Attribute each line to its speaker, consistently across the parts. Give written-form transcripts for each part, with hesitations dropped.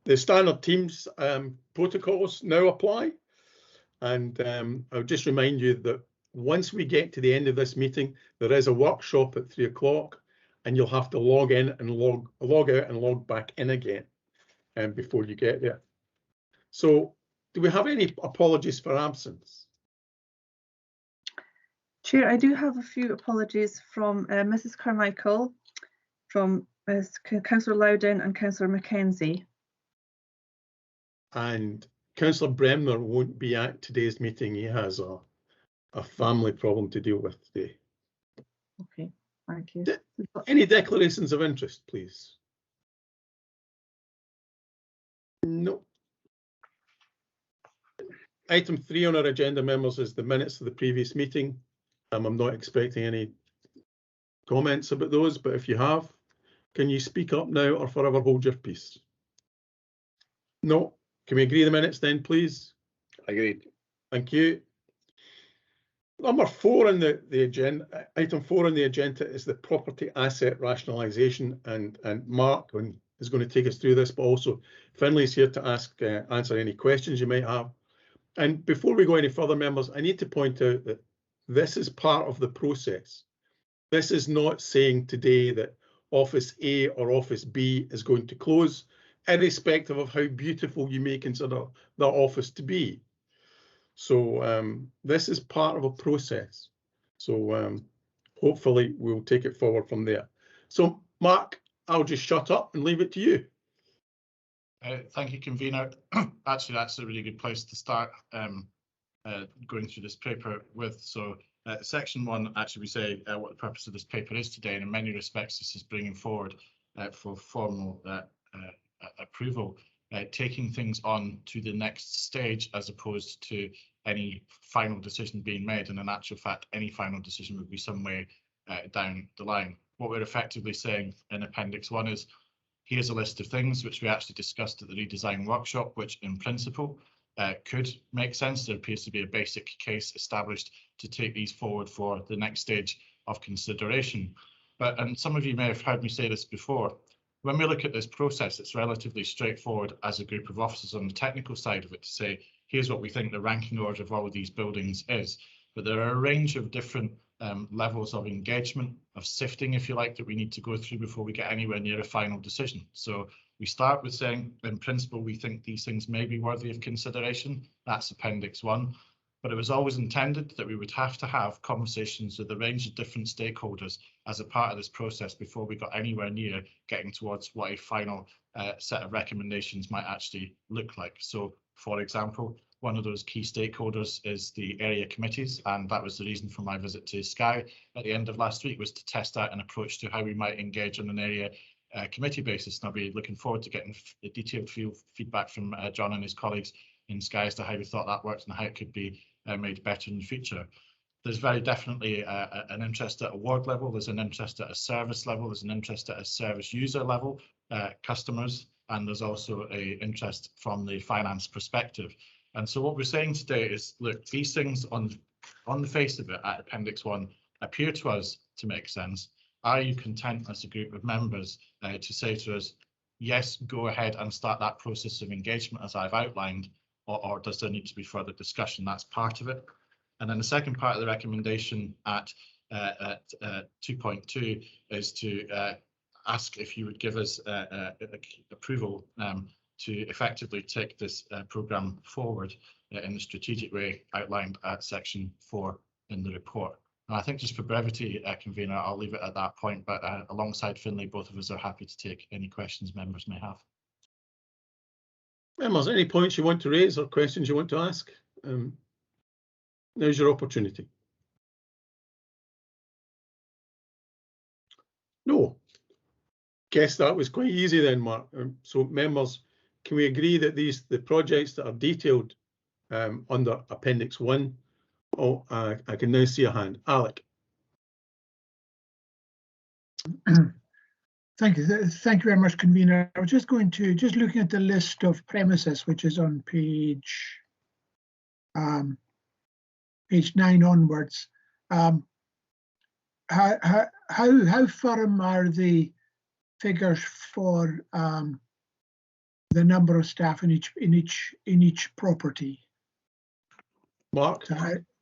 Speaker 1: The standard Teams protocols now apply, and I'll just remind you that once we get to the end of this meeting, there is a workshop at 3 o'clock, and you'll have to log in and log out and log back in again before you get there. So, do we have any apologies for absence?
Speaker 2: Chair, I do have a few apologies from Mrs. Carmichael, from Councillor Loudon and Councillor Mackenzie. And
Speaker 1: Councillor Bremner won't be at today's meeting. He has a family problem to deal with today.
Speaker 2: Okay, thank you.
Speaker 1: Any declarations of interest, please? No. Item 3 on our agenda, members, is the minutes of the previous meeting. I'm not expecting any comments about those, but if you have, can you speak up now or forever hold your peace? No. Can we agree the minutes then, please?
Speaker 3: Agreed.
Speaker 1: Thank you. Number 4 on the agenda, item 4 on the agenda is the property asset rationalisation, and Mark is going to take us through this, but also Finlay's here to answer any questions you might have. And before we go any further, members, I need to point out that this is part of the process. This is not saying today that Office A or Office B is going to close, irrespective of how beautiful you may consider that office to be. So this is part of a process. So hopefully we'll take it forward from there. So Mark, I'll just shut up and leave it to you.
Speaker 4: Thank you, convener. Actually, that's a really good place to start going through this paper with. So section 1, actually, we say what the purpose of this paper is today, and in many respects, this is bringing forward for formal approval, taking things on to the next stage as opposed to any final decision being made. And in actual fact, any final decision would be some way down the line. What we're effectively saying in Appendix 1 is, here's a list of things which we actually discussed at the redesign workshop, which in principle could make sense. There appears to be a basic case established to take these forward for the next stage of consideration. But, and some of you may have heard me say this before, when we look at this process, it's relatively straightforward as a group of officers on the technical side of it to say, here's what we think the ranking order of all of these buildings is. But there are a range of different levels of engagement, of sifting, if you like, that we need to go through before we get anywhere near a final decision. So we start with saying, in principle, we think these things may be worthy of consideration. That's Appendix 1. But it was always intended that we would have to have conversations with a range of different stakeholders as a part of this process before we got anywhere near getting towards what a final set of recommendations might actually look like. So, for example, one of those key stakeholders is the area committees, and that was the reason for my visit to Skye at the end of last week, was to test out an approach to how we might engage on an area committee basis. And I'll be looking forward to getting the detailed feedback from John and his colleagues in Skye as to how we thought that worked and how it could be made better in the future. There's very definitely an interest at a ward level, there's an interest at a service level, there's an interest at a service user level, customers, and there's also an interest from the finance perspective. And so what we're saying today is, look, these things on the face of it at Appendix 1 appear to us to make sense. Are you content as a group of members to say to us, yes, go ahead and start that process of engagement as I've outlined, or does there need to be further discussion? That's part of it. And then the second part of the recommendation at 2.2 is to ask if you would give us approval to effectively take this programme forward in the strategic way outlined at section 4 in the report. And I think just for brevity, convener, I'll leave it at that point, but alongside Finlay, both of us are happy to take any questions members may have.
Speaker 1: Members, any points you want to raise or questions you want to ask? Now's your opportunity. No. Guess that was quite easy then, Mark. So members, can we agree that the projects that are detailed under Appendix 1, I can now see a hand. Alec.
Speaker 5: Thank you very much, convener. I was just looking at the list of premises, which is on page 9 onwards. How firm are the figures for the number of staff in each property.
Speaker 1: Mark?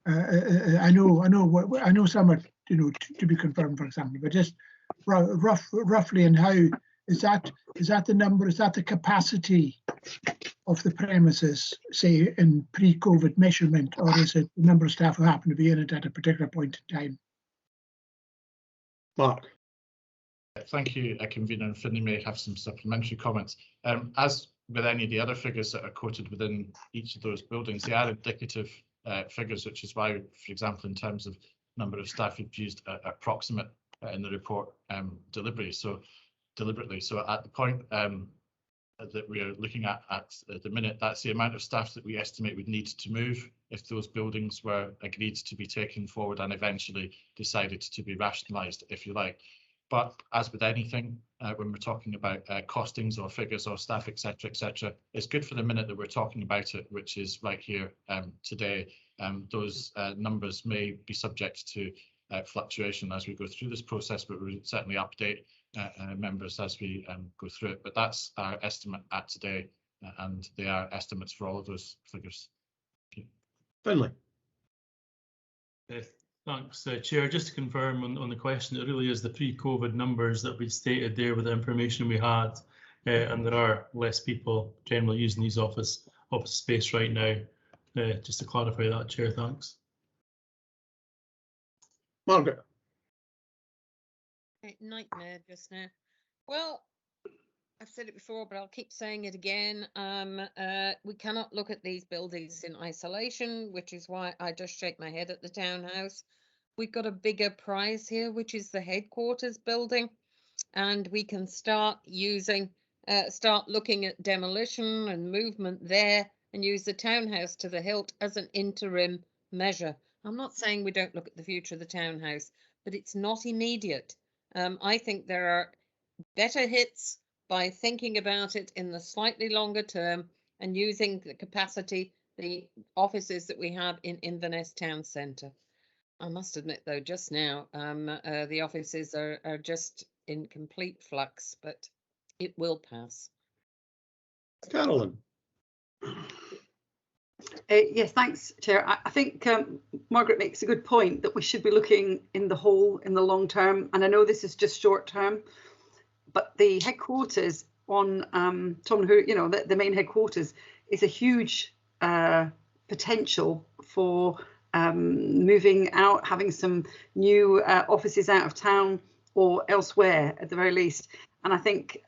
Speaker 5: I know some are, you know, to be confirmed, for example, but just roughly, and how is that the number? Is that the capacity of the premises, say in pre-COVID measurement, or is it the number of staff who happen to be in it at a particular point in time?
Speaker 1: Mark?
Speaker 4: Thank you, Convener, and Finlay may have some supplementary comments. As with any of the other figures that are quoted within each of those buildings, they are indicative figures, which is why, for example, in terms of number of staff, we've used approximate in the report deliberately. So at the point that we are looking at the minute, that's the amount of staff that we estimate would need to move if those buildings were agreed to be taken forward and eventually decided to be rationalised, if you like. But as with anything, when we're talking about costings or figures or staff, etc., it's good for the minute that we're talking about it, which is right here today. Those numbers may be subject to fluctuation as we go through this process, but we'll certainly update members as we go through it. But that's our estimate at today, and they are estimates for all of those figures.
Speaker 1: Finlay?
Speaker 3: Thanks, Chair. Just to confirm on the question, it really is the pre-COVID numbers that we stated there with the information we had, and there are less people generally using these office space right now. Just to clarify that, Chair, thanks.
Speaker 1: Margaret?
Speaker 6: Nightmare just now. Well, I've said it before, but I'll keep saying it again. We cannot look at these buildings in isolation, which is why I just shake my head at the townhouse. We've got a bigger prize here, which is the headquarters building, and we can start looking at demolition and movement there and use the townhouse to the hilt as an interim measure. I'm not saying we don't look at the future of the townhouse, but it's not immediate. I think there are better hits by thinking about it in the slightly longer term and using the capacity, the offices that we have in Inverness Town Centre. I must admit, though, just now, the offices are just in complete flux, but it will pass.
Speaker 1: Carolyn?
Speaker 7: Yes, thanks, Chair. I think Margaret makes a good point that we should be looking in the whole, in the long term. And I know this is just short term, but the headquarters on Tonahoo, you know, the main headquarters is a huge potential for moving out, having some new offices out of town or elsewhere at the very least. And I think,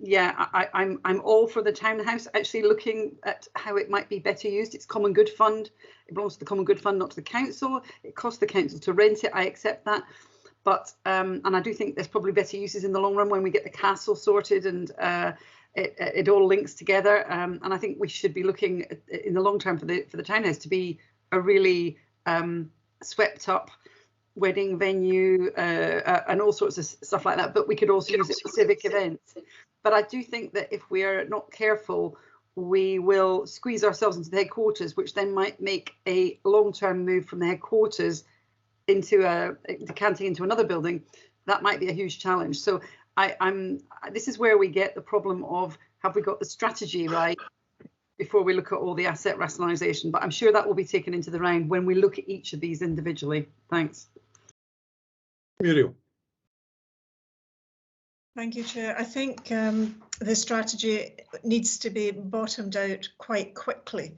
Speaker 7: yeah, I'm all for the townhouse, actually looking at how it might be better used. It's common good fund. It belongs to the common good fund, not to the council. It costs the council to rent it. I accept that. But, and I do think there's probably better uses in the long run when we get the castle sorted and it all links together. And I think we should be looking at, in the long term for the townhouse to be a really swept up wedding venue and all sorts of stuff like that, but we could also use it for civic events. But I do think that if we are not careful, we will squeeze ourselves into the headquarters, which then might make a long-term move from the headquarters into decanting into another building. That might be a huge challenge. So this is where we get the problem of, have we got the strategy right before we look at all the asset rationalisation? But I'm sure that will be taken into the round when we look at each of these individually. Thanks.
Speaker 1: Muriel?
Speaker 8: Thank you, Chair. I think the strategy needs to be bottomed out quite quickly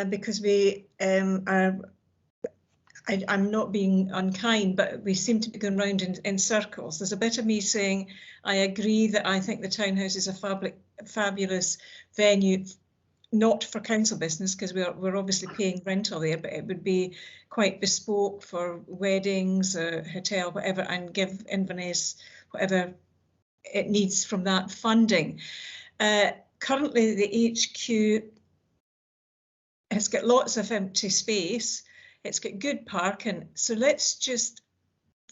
Speaker 8: because we are, I'm not being unkind, but we seem to be going round in circles. There's a bit of me saying, I agree that I think the townhouse is a fabulous venue, not for council business, because we're obviously paying rental there, but it would be quite bespoke for weddings, hotel, whatever, and give Inverness whatever it needs from that funding. Currently, the HQ has got lots of empty space. It's got good parking. So let's just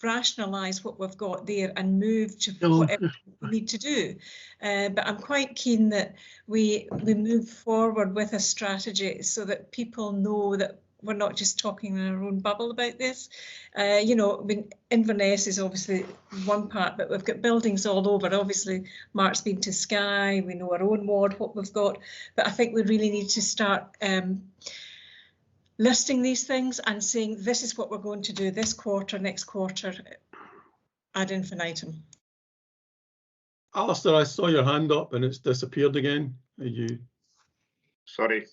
Speaker 8: rationalise what we've got there and move to whatever we need to do. But I'm quite keen that we move forward with a strategy so that people know that we're not just talking in our own bubble about this. You know, I mean, Inverness is obviously one part, but we've got buildings all over. Obviously, Mark's been to Skye, we know our own ward, what we've got, but I think we really need to start listing these things and saying this is what we're going to do this quarter, next quarter, ad infinitum.
Speaker 1: Alistair, I saw your hand up and it's disappeared again. Are you?
Speaker 9: Sorry,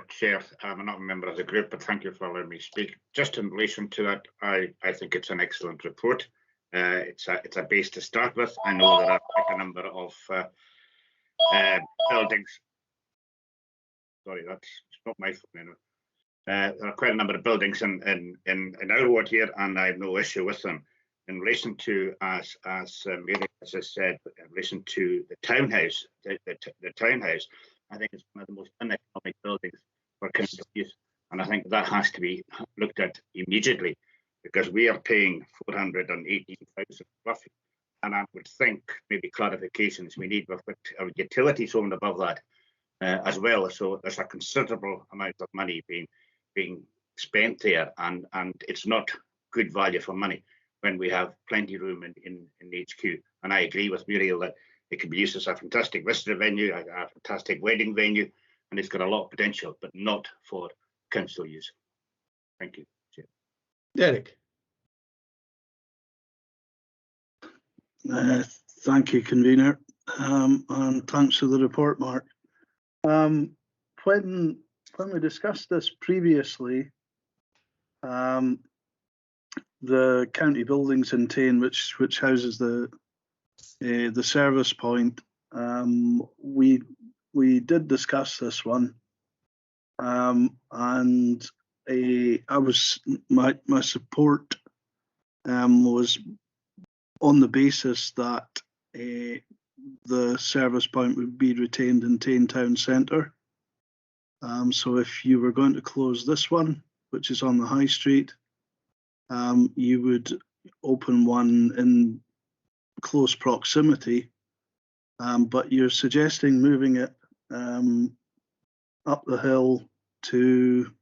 Speaker 9: Chair, I'm not a member of the group, but thank you for allowing me to speak. Just in relation to that, I think it's an excellent report. It's a base to start with. I know there are quite a number of buildings. Sorry, that's not my phone anyway. There are quite a number of buildings in our ward here, and I have no issue with them. In relation to, as Mary has said, in relation to the townhouse, the townhouse, I think it's one of the most uneconomic buildings for council use, and I think that has to be looked at immediately, because we are paying 418,000 roughly, and I would think maybe clarifications we need with our utilities on above that as well. So there's a considerable amount of money being spent there, and it's not good value for money when we have plenty of room in HQ. And I agree with Muriel that it can be used as a fantastic visitor venue, a fantastic wedding venue, and it's got a lot of potential, but not for council use. Thank you, Chair.
Speaker 1: Derek.
Speaker 10: Thank you, convener, and thanks for the report, Mark. When we discussed this previously, the county buildings in Tain, which houses the service point, we did discuss this one, and my support was on the basis that the service point would be retained in Tain Town Centre. So if you were going to close this one, which is on the High Street, you would open one in close proximity, but you're suggesting moving it up the hill to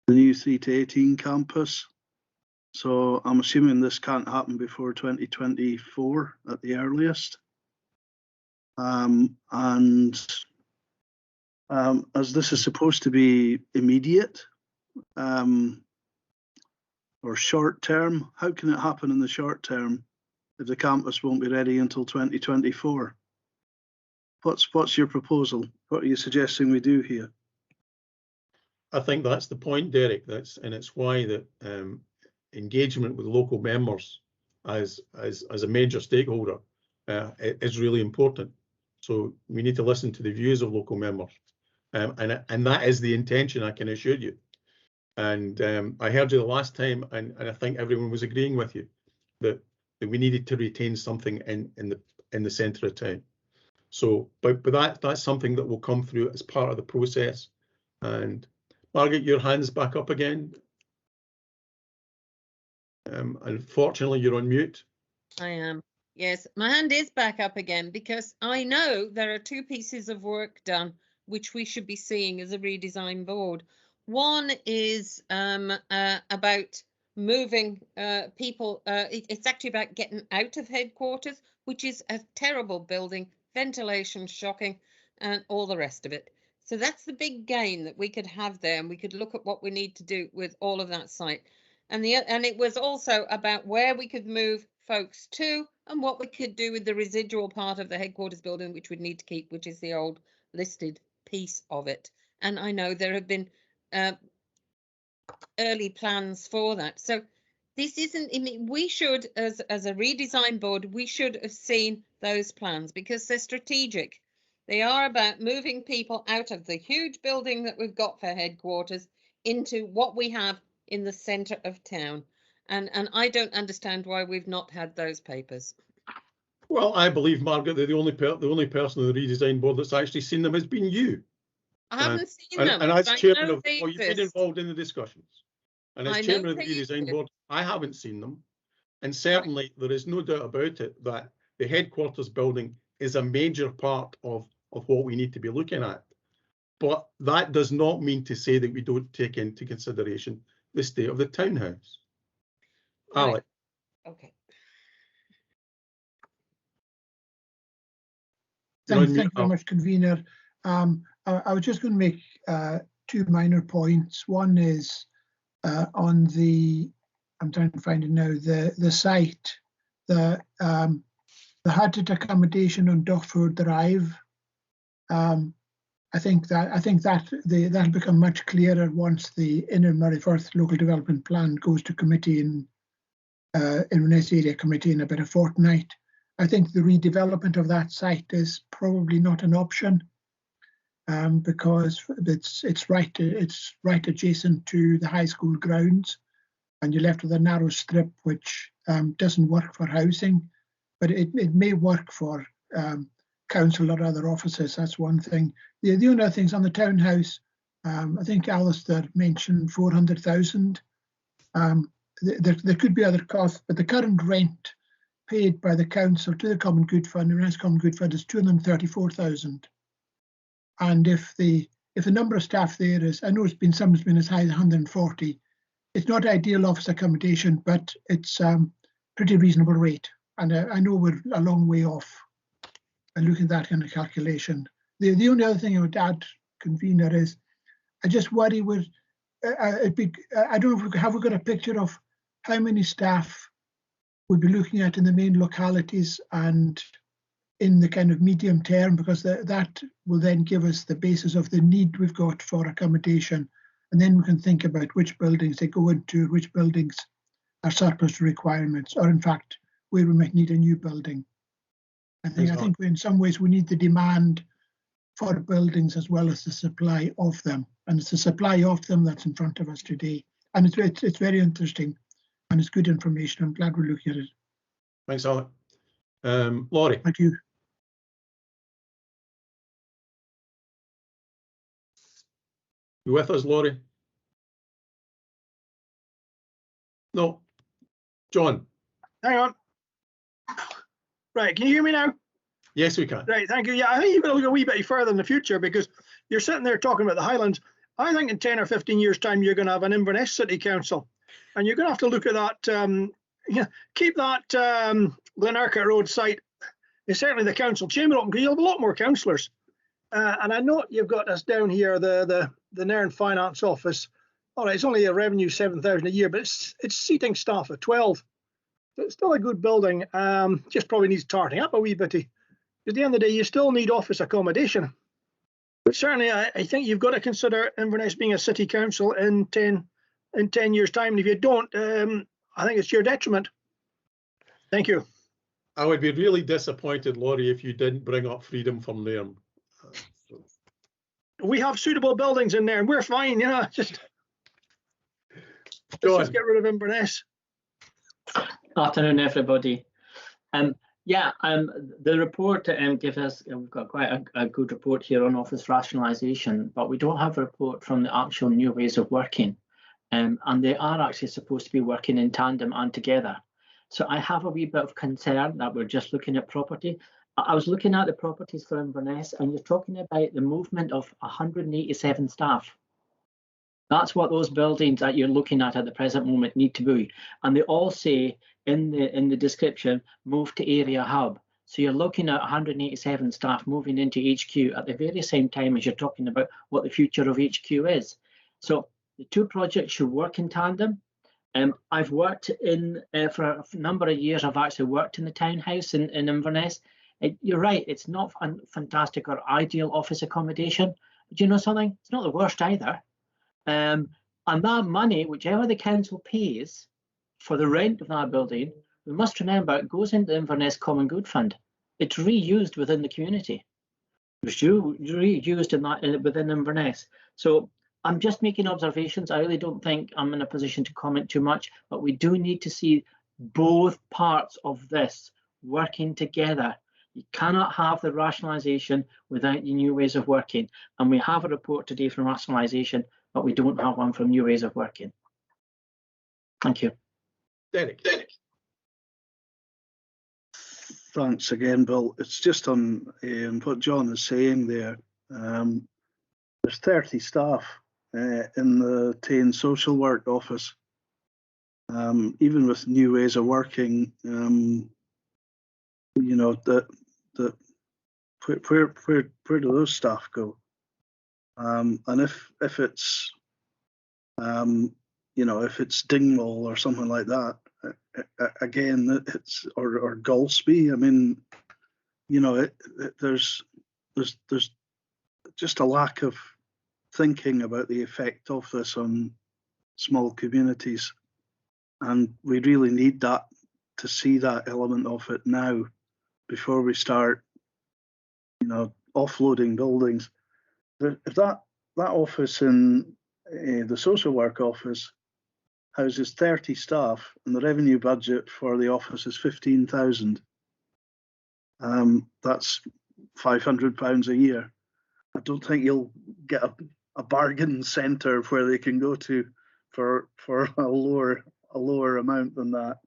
Speaker 10: the new 3 to 18 campus. So I'm assuming this can't happen before 2024 at the earliest. As this is supposed to be immediate or short term, how can it happen in the short term if the campus won't be ready until 2024? What's your proposal? What are you suggesting we do here?
Speaker 1: I think that's the point, Derek. It's why that engagement with local members as a major stakeholder is really important. So we need to listen to the views of local members, and that is the intention, I can assure you. And I heard you the last time, and I think everyone was agreeing with you that we needed to retain something in the centre of town. So, but that's something that will come through as part of the process. And Margaret, your hand's back up again. Unfortunately, you're on mute.
Speaker 6: I am. Yes, my hand is back up again because I know there are two pieces of work done which we should be seeing as a redesign board. One is about moving people. It's actually about getting out of headquarters, which is a terrible building, ventilation shocking, and all the rest of it. So that's the big gain that we could have there, and we could look at what we need to do with all of that site. And it was also about where we could move folks to and what we could do with the residual part of the headquarters building, which we'd need to keep, which is the old listed piece of it. And I know there have been early plans for that. So this isn't, I mean, we should, as a redesign board, we should have seen those plans because they're strategic. They are about moving people out of the huge building that we've got for headquarters into what we have in the centre of town. And I don't understand why we've not had those papers.
Speaker 1: Well, I believe, Margaret, that the only person on the redesign board that's actually seen them has been you.
Speaker 6: I haven't seen them.
Speaker 1: And as chairman of,
Speaker 6: well,
Speaker 1: you've been involved in the discussions. And as chairman of the redesign board, I haven't seen them. And certainly there is no doubt about it that the headquarters building is a major part of what we need to be looking at. But that does not mean to say that we don't take into consideration the state of the townhouse.
Speaker 6: Right.
Speaker 1: Alec.
Speaker 6: Okay.
Speaker 1: You're on
Speaker 5: Thank
Speaker 1: mute,
Speaker 5: you very
Speaker 1: Al.
Speaker 5: much, convener. I was just going to make two minor points. One is on the, I'm trying to find it now, the site, the Hatted accommodation on Dufford Drive. I think that'll become much clearer once the Inner Murray Firth Local Development Plan goes to committee in Inverness Area Committee in about a fortnight. I think the redevelopment of that site is probably not an option because it's right adjacent to the high school grounds, and you're left with a narrow strip which doesn't work for housing, but it may work for council or other offices. That's one thing. The only other things on the townhouse, I think Alistair mentioned 400,000. There could be other costs, but the current rent paid by the council to the Common Good Fund, Inverness Common Good Fund, is 234,000. And if the number of staff there is, I know some's been as high as 140. It's not ideal office accommodation, but it's pretty reasonable rate. And I know we're a long way off. And looking at that in a calculation. The only other thing I would add, convener, is I just worry with. I don't know if have we got a picture of how many staff we'll be looking at in the main localities and in the kind of medium term, because that will then give us the basis of the need we've got for accommodation, and then we can think about which buildings they go into, which buildings are surplus to requirements, or in fact where we might need a new building. I think in some ways we need the demand for buildings as well as the supply of them, and it's the supply of them that's in front of us today. And it's very interesting, and it's good information. I'm glad we're looking at it.
Speaker 1: Thanks, Alec. Laurie.
Speaker 5: Thank you.
Speaker 1: You with us, Laurie? No. John.
Speaker 11: Hang on. Right, can you hear me now?
Speaker 1: Yes, we can.
Speaker 11: Right, thank you. Yeah, I think you've got to look a wee bit further in the future, because you're sitting there talking about the Highlands. I think in 10 or 15 years' time, you're going to have an Inverness City Council, and you're going to have to look at that. Keep that Glenurquhart Road site is certainly the council chamber open, because you'll have a lot more councillors. And I know you've got us down here, the Nairn Finance Office. All right, it's only a revenue 7,000 a year, but it's seating staff of 12. It's still a good building, just probably needs tarting up a wee bitty. At the end of the day, you still need office accommodation. But certainly, I think you've got to consider Inverness being a city council in 10 years' time. And if you don't, I think it's to your detriment. Thank you.
Speaker 1: I would be really disappointed, Laurie, if you didn't bring up freedom from there.
Speaker 11: We have suitable buildings in there, and we're fine. Let's just get rid of Inverness.
Speaker 12: Afternoon, everybody. The report gives us, we've got quite a good report here on office rationalisation, but we don't have a report from the actual new ways of working. And they are actually supposed to be working in tandem and together. So I have a wee bit of concern that we're just looking at property. I was looking at the properties for Inverness, and you're talking about the movement of 187 staff. That's what those buildings that you're looking at the present moment need to be. And they all say in the description, move to area hub. So you're looking at 187 staff moving into HQ at the very same time as you're talking about what the future of HQ is. So the two projects should work in tandem. I've worked in, for a number of years, I've actually worked in the townhouse in Inverness. You're right, it's not fantastic or ideal office accommodation. But you know something? It's not the worst either. And that money, whichever the council pays for the rent of that building, we must remember it goes into the Inverness Common Good Fund. It's reused within the community. It's reused within Inverness. So I'm just making observations. I really don't think I'm in a position to comment too much, but we do need to see both parts of this working together. You cannot have the rationalisation without the new ways of working. And we have a report today from rationalisation, but we don't have one from new ways of working. Thank you.
Speaker 1: Derek.
Speaker 10: Thanks again, Bill. It's just on what John is saying there. there's 30 staff in the Tane social work office. Even with new ways of working, you know, where do those staff go? And if it's you know, if it's Dingwall or something like that, again, it's or Golspie. I mean, you know, there's just a lack of thinking about the effect of this on small communities, and we really need that to see that element of it now before we start, you know, offloading buildings. If that office in the social work office houses 30 staff and the revenue budget for the office is 15,000, that's £500 a year. I don't think you'll get a bargain centre where they can go to for a lower amount than that.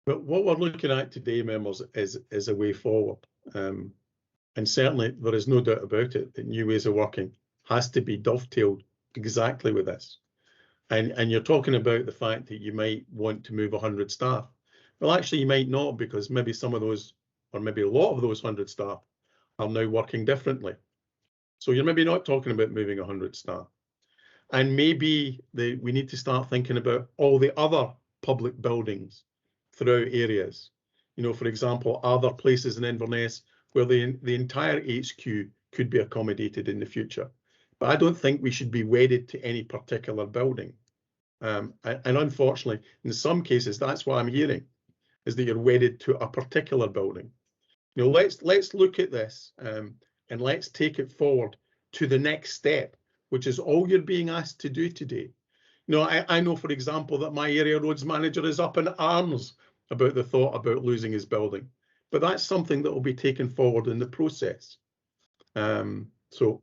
Speaker 1: But what we're looking at today, members, is a way forward. And certainly there is no doubt about it that new ways of working has to be dovetailed exactly with this. And you're talking about the fact that you might want to move 100 staff. Well, actually, you might not, because maybe some of those, or maybe a lot of those 100 staff are now working differently. So you're maybe not talking about moving 100 staff. And maybe we need to start thinking about all the other public buildings throughout areas. You know, for example, are there places in Inverness where the entire HQ could be accommodated in the future? But I don't think we should be wedded to any particular building. And unfortunately, in some cases, that's what I'm hearing, is that you're wedded to a particular building. You know, let's look at this and let's take it forward to the next step, which is all you're being asked to do today. You know, I know, for example, that my area roads manager is up in arms about the thought about losing his building, but that's something that will be taken forward in the process. So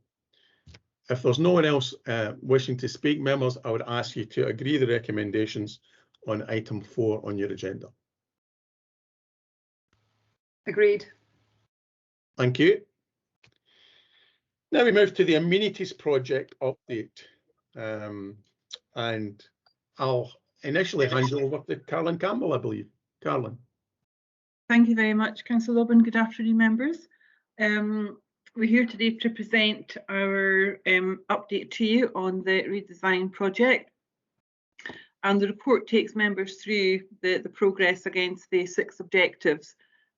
Speaker 1: if there's no one else wishing to speak, members, I would ask you to agree the recommendations on item 4 on your agenda.
Speaker 7: Agreed.
Speaker 1: Thank you. Now we move to the amenities project update. And I'll initially hand you over to Carolyn Campbell, I believe. Carolyn.
Speaker 2: Thank you very much, Councillor Lobban. Good afternoon, members. We're here today to present our update to you on the redesign project. And the report takes members through the progress against the 6 objectives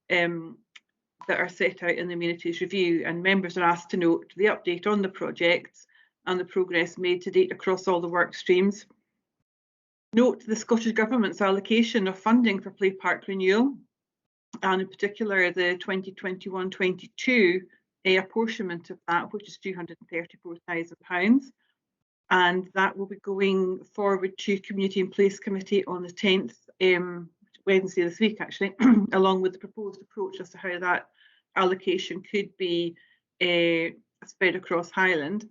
Speaker 2: that are set out in the amenities review. And members are asked to note the update on the projects and the progress made to date across all the work streams. Note the Scottish Government's allocation of funding for Play Park renewal, and in particular the 2021-22 apportionment of that, which is £234,000, and that will be going forward to Community and Place Committee on the 10th, Wednesday this week actually, along with the proposed approach as to how that allocation could be spread across Highland.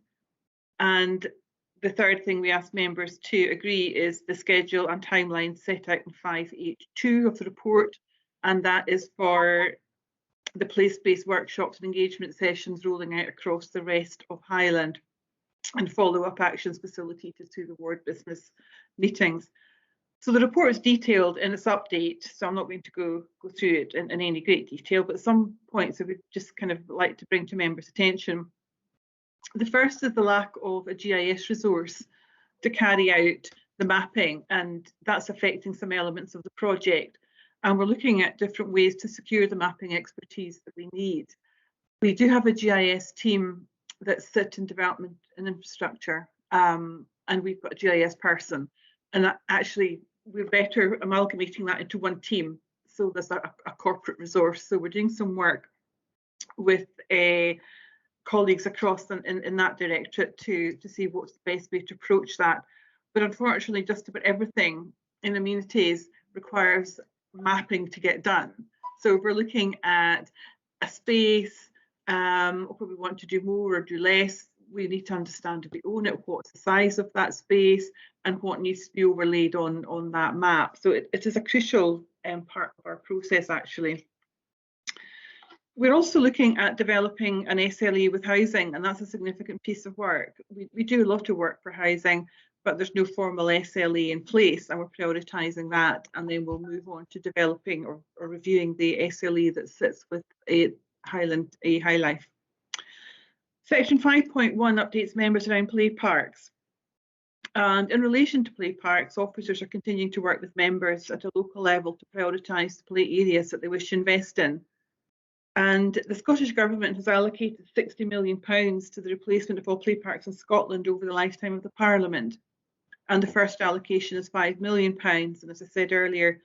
Speaker 2: And the third thing we ask members to agree is the schedule and timeline set out in 5.8.2 of the report, and that is for the place-based workshops and engagement sessions rolling out across the rest of Highland, and follow-up actions facilitated through the ward business meetings. So the report is detailed in its update, so I'm not going to go through it in any great detail, but some points I would just kind of like to bring to members' attention. The first is the lack of a GIS resource to carry out the mapping, and that's affecting some elements of the project. And we're looking at different ways to secure the mapping expertise that we need. We do have a GIS team that sit in development and infrastructure, and we've got a GIS person. And that actually, we're better amalgamating that into one team. So there's a corporate resource. So we're doing some work with colleagues across in that directorate to see what's the best way to approach that. But unfortunately, just about everything in amenities requires mapping to get done. So if we're looking at a space, or we want to do more or do less, we need to understand if we own it, what's the size of that space, and what needs to be overlaid on that map. So it is a crucial part of our process, actually. We're also looking at developing an SLA with housing, and that's a significant piece of work. We do a lot of work for housing, but there's no formal SLA in place, and we're prioritising that, and then we'll move on to developing or reviewing the SLA that sits with Highland, High Life. Section 5.1 updates members around play parks. And in relation to play parks, officers are continuing to work with members at a local level to prioritise the play areas that they wish to invest in. And the Scottish Government has allocated £60 million to the replacement of all play parks in Scotland over the lifetime of the Parliament. And the first allocation is £5 million. And as I said earlier,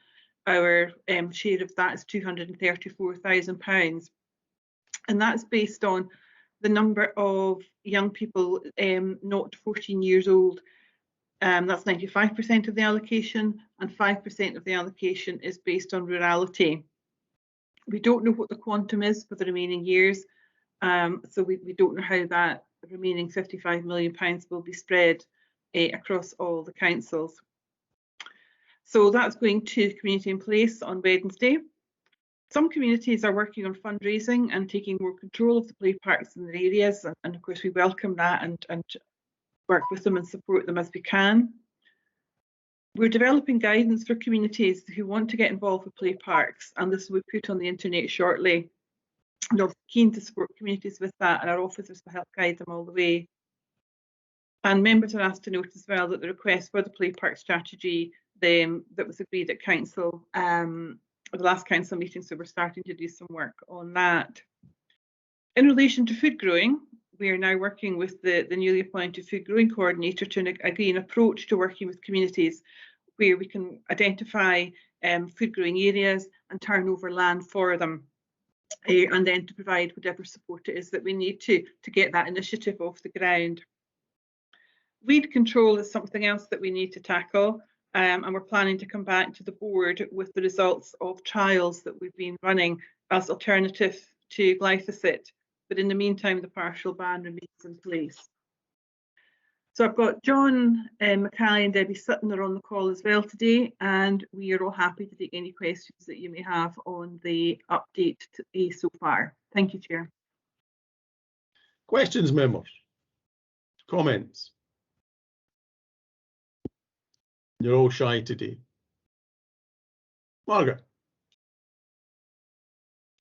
Speaker 2: our share of that is £234,000. And that's based on the number of young people not to 14 years old. That's 95% of the allocation, and 5% of the allocation is based on rurality. We don't know what the quantum is for the remaining years, so we don't know how that remaining £55 million will be spread across all the councils. So that's going to Community in Place on Wednesday. Some communities are working on fundraising and taking more control of the play parks in their areas, and of course we welcome that and work with them and support them as we can. We're developing guidance for communities who want to get involved with play parks, and this will be put on the internet shortly. We're keen to support communities with that, and our officers will help guide them all the way. And members are asked to note as well that the request for the play park strategy that was agreed at council, the last council meeting, so we're starting to do some work on that. In relation to food growing, we are now working with the newly appointed food growing coordinator to agree an approach to working with communities where we can identify food growing areas and turn over land for them, and then to provide whatever support it is that we need to get that initiative off the ground. Weed control is something else that we need to tackle, and we're planning to come back to the board with the results of trials that we've been running as alternative to glyphosate. But in the meantime, the partial ban remains in place. So I've got John Mackay and Debbie Sutton are on the call as well today, and we are all happy to take any questions that you may have on the update so far. Thank you, Chair.
Speaker 1: Questions, members? Comments? You're all shy today. Margaret.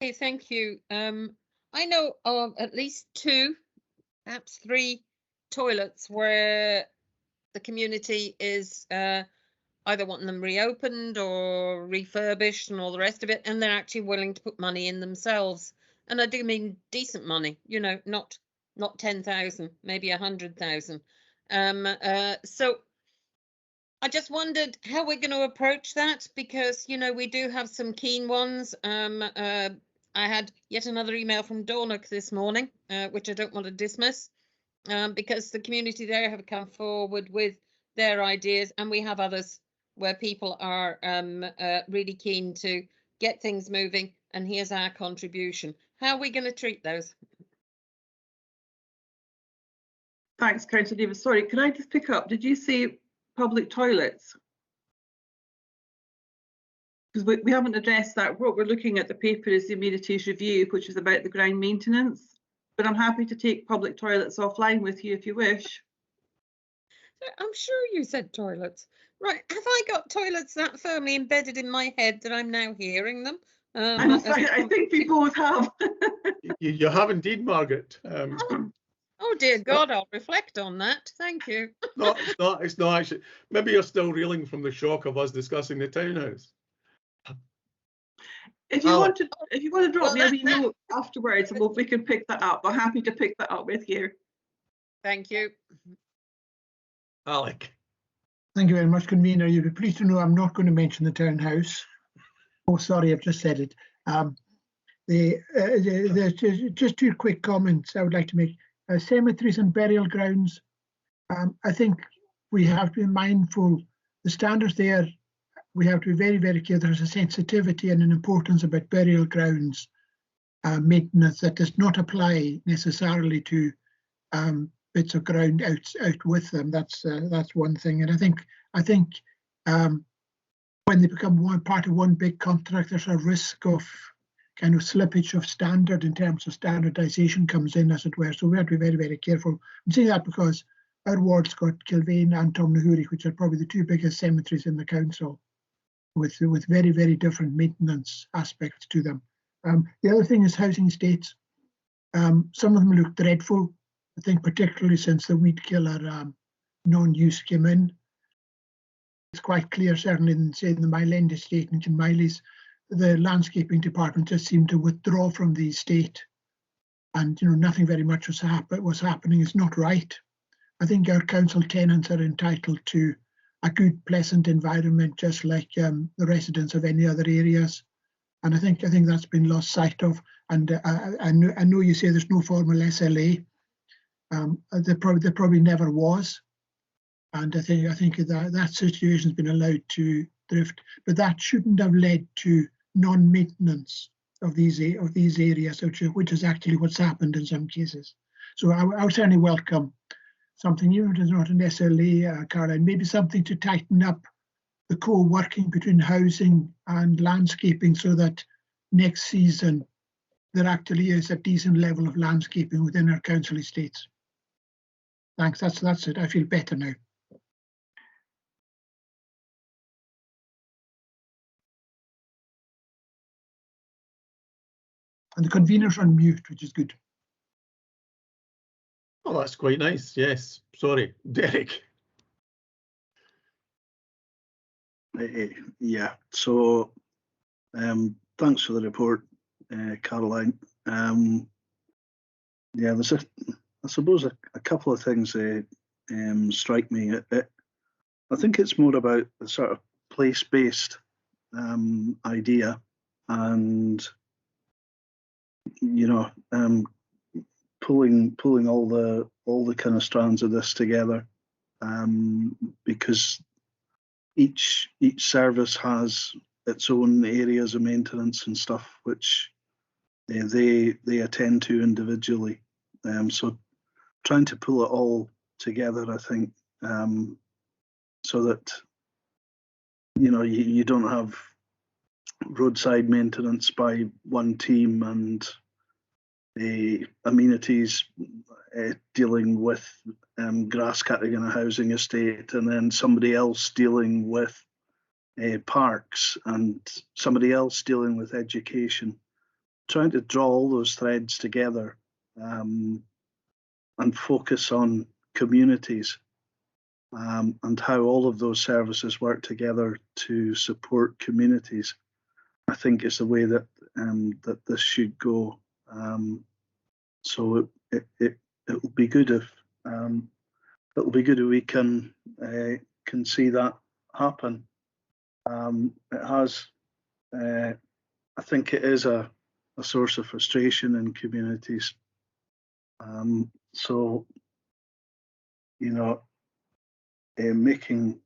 Speaker 6: Okay, thank you. I know of at least 2, perhaps 3 toilets where the community is either wanting them reopened or refurbished and all the rest of it, and they're actually willing to put money in themselves. And I do mean decent money, you know, not 10,000, maybe 100,000. So I just wondered how we're going to approach that, because, you know, we do have some keen ones. I had yet another email from Dornoch this morning, which I don't want to dismiss, because the community there have come forward with their ideas, and we have others where people are really keen to get things moving, and here's our contribution. How are we going to treat those?
Speaker 2: Thanks, Councillor Davis. Sorry, can I just pick up? Did you say public toilets? Because we haven't addressed that. What we're looking at the paper is the amenities review, which is about the ground maintenance. But I'm happy to take public toilets offline with you if you wish.
Speaker 6: I'm sure you said toilets. Right, have I got toilets that firmly embedded in my head that I'm now hearing them?
Speaker 2: I'm sorry, I think we both have.
Speaker 1: You have indeed, Margaret.
Speaker 6: Oh dear God, I'll reflect on that. Thank you.
Speaker 1: No, it's not actually. Maybe you're still reeling from the shock of us discussing the townhouse.
Speaker 2: If you want to drop me a wee note afterwards, we can pick that up. I'm happy to pick that up with you.
Speaker 6: Thank you.
Speaker 1: Alec.
Speaker 5: Thank you very much, Convener. You'll be pleased to know I'm not going to mention the townhouse. Oh, sorry, I've just said it. Just 2 quick comments I would like to make. Cemeteries and burial grounds. I think we have to be mindful. The standards there, we have to be very, very clear. There's a sensitivity and an importance about burial grounds maintenance that does not apply necessarily to bits of ground out with them. That's one thing. And I think when they become part of one big contract, there's a risk of kind of slippage of standard in terms of standardisation comes in, as it were. So we have to be very, very careful. I'm saying that because our ward's got Kilvane and Tomnahuri, which are probably the two biggest cemeteries in the council, with very, very different maintenance aspects to them. The other thing is housing estates. Some of them look dreadful, I think, particularly since the weed killer non-use came in. It's quite clear, certainly in, say, the Myland estate in Kinmiley's, the landscaping department just seemed to withdraw from the estate, and nothing very much was happening. Is not right. I think our council tenants are entitled to a good, pleasant environment, just like the residents of any other areas. And I think that's been lost sight of. And I know you say there's no formal SLA. There probably never was. And I think that situation has been allowed to drift, but that shouldn't have led to non-maintenance of these areas, which is actually what's happened in some cases. So I would certainly welcome something, even if it's not an SLA, Caroline, maybe something to tighten up the co-working between housing and landscaping, so that next season there actually is a decent level of landscaping within our council estates. Thanks. That's it. I feel better now. And the convener's on mute, which is good.
Speaker 1: Oh, that's quite nice. Yes. Sorry, Derek.
Speaker 10: Yeah. So, thanks for the report, Caroline. Yeah, there's I suppose a couple of things strike me. I think it's more about the sort of place-based idea, and pulling all the kind of strands of this together, because each service has its own areas of maintenance and stuff which they attend to individually. So trying to pull it all together, I think, so that you don't have roadside maintenance by one team and amenities dealing with grass cutting in a housing estate, and then somebody else dealing with parks, and somebody else dealing with education. Trying to draw all those threads together and focus on communities, and how all of those services work together to support communities, I think is the way that that this should go. So it'll be good if we can see that happen. It has. I think it is a source of frustration in communities. So making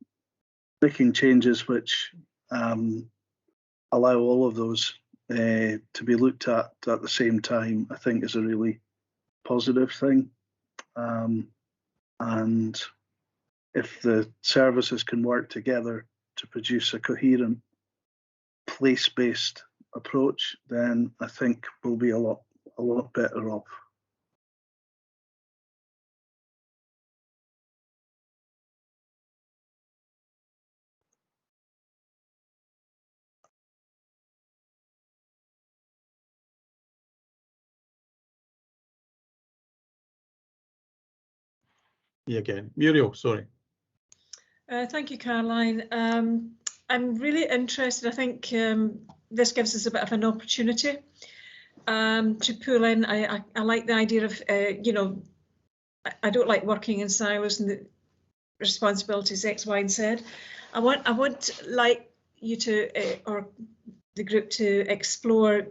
Speaker 10: changes which allow all of those to be looked at the same time, I think is a really positive thing. And if the services can work together to produce a coherent place-based approach, then I think we'll be a lot better off.
Speaker 1: Yeah, again, Muriel, sorry.
Speaker 8: Thank you, Caroline. I'm really interested. I think this gives us a bit of an opportunity to pull in. I like the idea of, I don't like working in silos and the responsibilities X, Y, and Z. I want like you to, or the group, to explore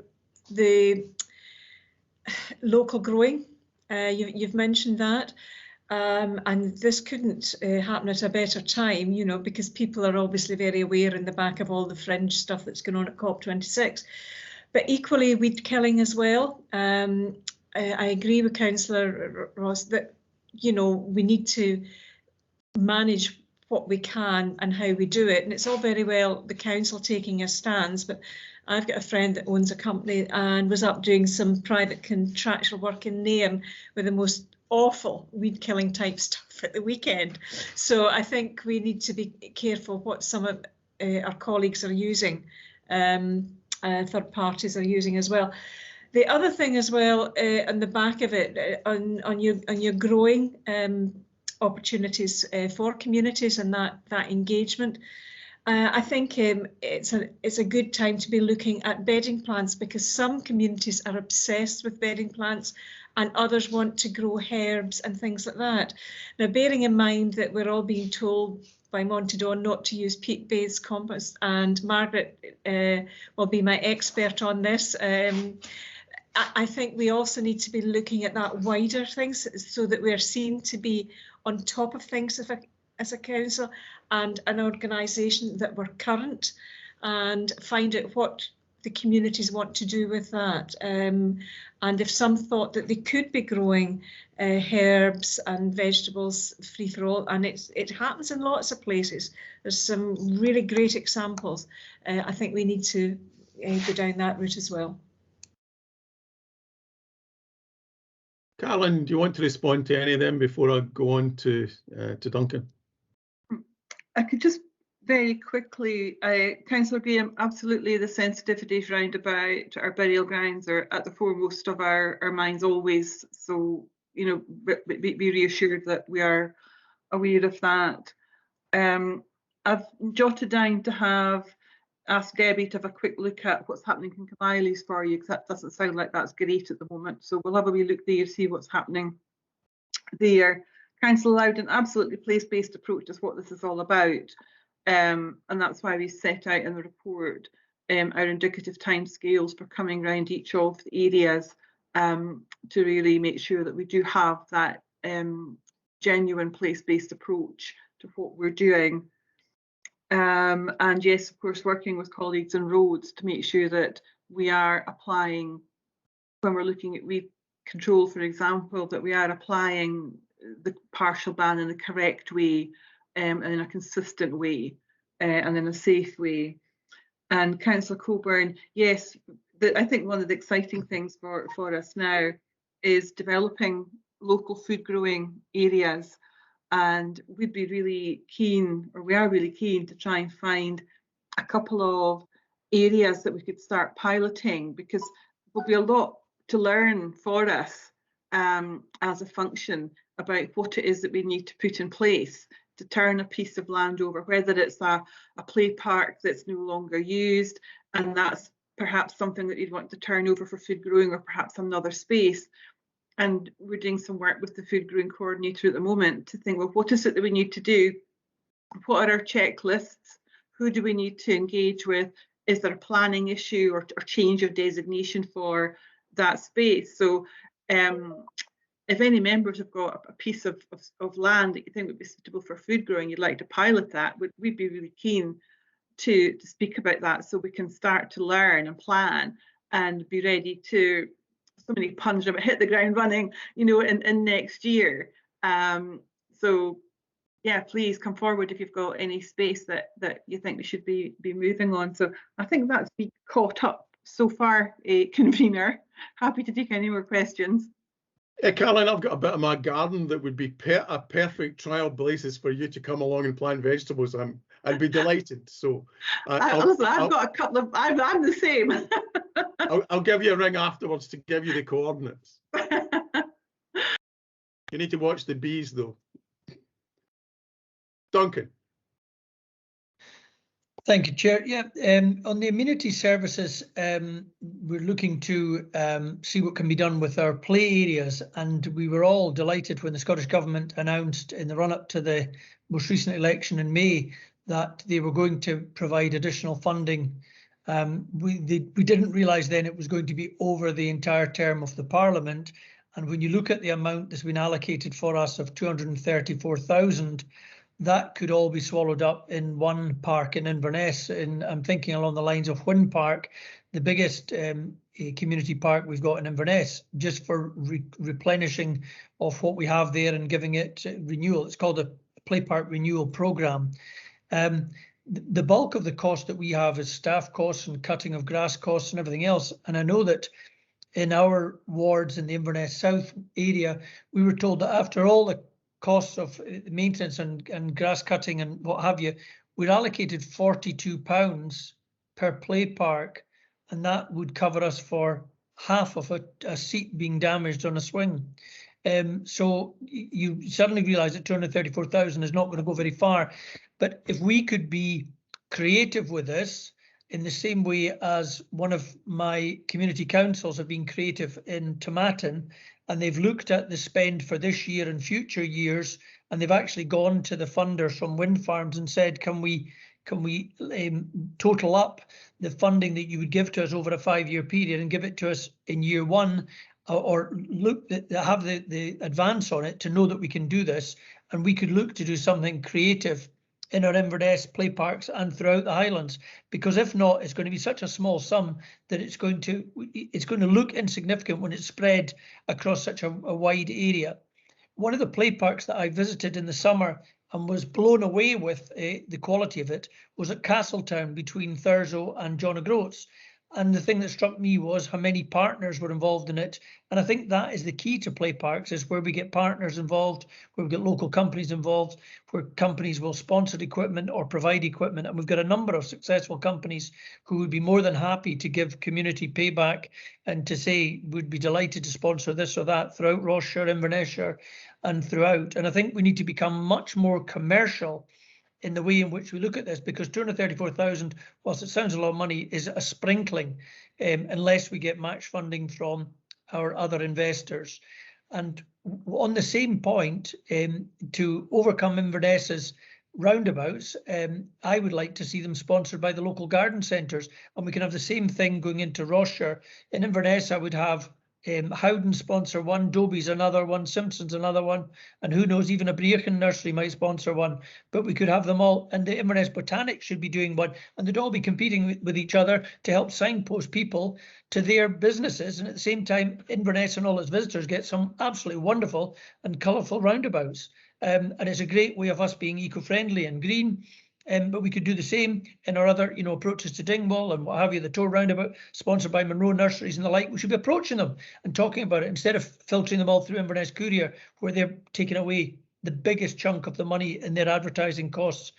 Speaker 8: the local growing. You've mentioned that. And this couldn't happen at a better time, because people are obviously very aware in the back of all the fringe stuff that's going on at COP26. But equally, weed killing as well. I agree with Councillor Ross that, we need to manage what we can and how we do it. And it's all very well the council taking a stance, but I've got a friend that owns a company and was up doing some private contractual work in Nahum with the most awful weed killing type stuff at the weekend. So I think we need to be careful what some of our colleagues are using, third parties are using as well. The other thing as well, on the back of it, on your growing opportunities for communities and that engagement, I think it's a good time to be looking at bedding plants, because some communities are obsessed with bedding plants and others want to grow herbs and things like that. Now, bearing in mind that we're all being told by Montadon not to use peat-based compost, and Margaret will be my expert on this, I think we also need to be looking at that wider things so that we're seen to be on top of things as a council and an organisation, that we're current, and find out what the communities want to do with that. And if some thought that they could be growing herbs and vegetables free for all, and it happens in lots of places. There's some really great examples. I think we need to go down that route as well.
Speaker 1: Carolyn, do you want to respond to any of them before I go on to Duncan?
Speaker 2: I could just very quickly, Councillor Graham, absolutely the sensitivities round about our burial grounds are at the foremost of our minds always. So, you know, be reassured that we are aware of that. I've jotted down to have asked Debbie to have a quick look at what's happening in Caviley's for you, because that doesn't sound like that's great at the moment. So we'll have a wee look there, see what's happening there. Council Loudon, absolutely place-based approach is what this is all about. And that's why we set out in the report our indicative timescales for coming around each of the areas to really make sure that we do have that genuine place-based approach to what we're doing. And yes, of course, working with colleagues on roads to make sure that we are applying, when we're looking at weed control, for example, that we are applying the partial ban in the correct way and in a consistent way and in a safe way. And Councillor Coburn, yes, I think one of the exciting things for us now is developing local food growing areas. And we'd be really keen, or we are really keen, to try and find a couple of areas that we could start piloting, because there'll be a lot to learn for us as a function about what it is that we need to put in place to turn a piece of land over, whether it's a play park that's no longer used, and that's perhaps something that you'd want to turn over for food growing, or perhaps another space. And we're doing some work with the food growing coordinator at the moment to think, well, what is it that we need to do? What are our checklists? Who do we need to engage with? Is there a planning issue or change of designation for that space? So if any members have got a piece of land that you think would be suitable for food growing, you'd like to pilot that, we'd be really keen to speak about that, so we can start to learn and plan and be ready to, so many puns, but hit the ground running, you know, in next year. So yeah, please come forward if you've got any space that you think we should be moving on. So I think that's been caught up so far, convener. Happy to take any more questions.
Speaker 1: Caroline, I've got a bit of my garden that would be a perfect trial basis for you to come along and plant vegetables. I'd be delighted. So
Speaker 2: I've got a couple of. I'm the same.
Speaker 1: I'll give you a ring afterwards to give you the coordinates. You need to watch the bees, though. Duncan.
Speaker 13: Thank you, Chair. Yeah, on the amenity services, we're looking to see what can be done with our play areas, and we were all delighted when the Scottish Government announced in the run-up to the most recent election in May that they were going to provide additional funding. We didn't realise then it was going to be over the entire term of the Parliament, and when you look at the amount that's been allocated for us of 234,000, that could all be swallowed up in one park in Inverness. And I'm thinking along the lines of Whin Park, the biggest community park we've got in Inverness, just for replenishing of what we have there and giving it renewal. It's called a play park renewal programme. The bulk of the cost that we have is staff costs and cutting of grass costs and everything else. And I know that in our wards in the Inverness South area, we were told that after all the costs of maintenance and grass cutting and what have you, we're allocated £42 per play park, and that would cover us for half of a seat being damaged on a swing. So you suddenly realise that 234,000 is not going to go very far. But if we could be creative with this, in the same way as one of my community councils have been creative in Tomatin, and they've looked at the spend for this year and future years, and they've actually gone to the funders from wind farms and said, can we total up the funding that you would give to us over a 5-year period and give it to us in year one, or look have the advance on it to know that we can do this, and we could look to do something creative in our Inverness play parks and throughout the Highlands, because if not, it's going to be such a small sum that it's going to look insignificant when it's spread across such a wide area. One of the play parks that I visited in the summer and was blown away with the quality of it was at Castletown between Thurso and John O'Groats. And the thing that struck me was how many partners were involved in it. And I think that is the key to play parks, is where we get partners involved, where we get local companies involved, where companies will sponsor equipment or provide equipment. And we've got a number of successful companies who would be more than happy to give community payback and to say, we'd be delighted to sponsor this or that throughout Ross-shire, Inverness-shire and throughout. And I think we need to become much more commercial in the way in which we look at this, because 234,000, whilst it sounds a lot of money, is a sprinkling unless we get match funding from our other investors. And on the same point, to overcome Inverness's roundabouts, I would like to see them sponsored by the local garden centres, and we can have the same thing going into Ross-shire. In Inverness, I would have Howden sponsor one, Doby's another one, Simpson's another one, and who knows, even a Breachin nursery might sponsor one. But we could have them all, and the Inverness Botanics should be doing one, and they'd all be competing with each other to help signpost people to their businesses. And at the same time, Inverness and all its visitors get some absolutely wonderful and colourful roundabouts. And it's a great way of us being eco-friendly and green. But we could do the same in our other, approaches to Dingwall and what have you, the Tor Roundabout, sponsored by Monroe Nurseries and the like. We should be approaching them and talking about it instead of filtering them all through Inverness Courier, where they're taking away the biggest chunk of the money in their advertising costs